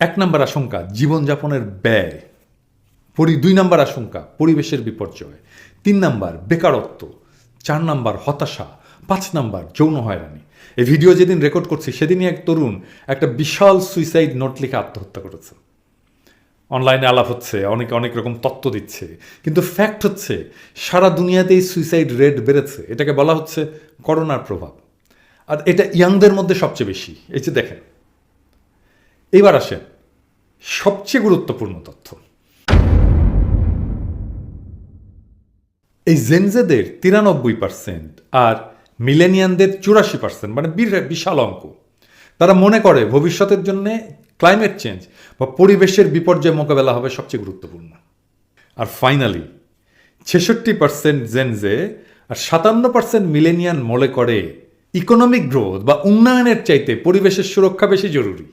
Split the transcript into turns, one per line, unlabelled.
এক নম্বর আশঙ্কা জীবনযাপনের ব্যয়, 2 নম্বর আশঙ্কা পরিবেশের বিপর্যয়, 3 নম্বর বেকারত্ব, 4 নম্বর হতাশা, 5 নম্বর যৌন হয়রানি। এই ভিডিও যেদিন রেকর্ড করছি সেদিনই এক তরুণ একটা বিশাল সুইসাইড নোট লিখে আত্মহত্যা করেছে। অনলাইনে আলাপ হচ্ছে, অনেকে অনেক রকম তত্ত্ব দিচ্ছে, কিন্তু ফ্যাক্ট হচ্ছে সারা দুনিয়াতেই সুইসাইড রেট বেড়েছে। এটাকে বলা হচ্ছে করোনার প্রভাব, আর এটা ইয়াংদের মধ্যে সবচেয়ে বেশি। এই যে দেখেন, এবার আসেন সবচেয়ে গুরুত্বপূর্ণ তথ্য। এই জেনজেদের 93% আর মিলেনিয়ানদের 84%, মানে বিশাল অঙ্ক। তারা মনে করে ভবিষ্যতের জন্য ক্লাইমেট চেঞ্জ বা পরিবেশের বিপর্যয় মোকাবেলা হবে সবচেয়ে গুরুত্বপূর্ণ। আর ফাইনালি 66% জেনজে আর 57% মিলেনিয়ান মনে করে ইকোনমিক গ্রোথ বা উন্নয়নের চাইতে পরিবেশের সুরক্ষা বেশি জরুরি।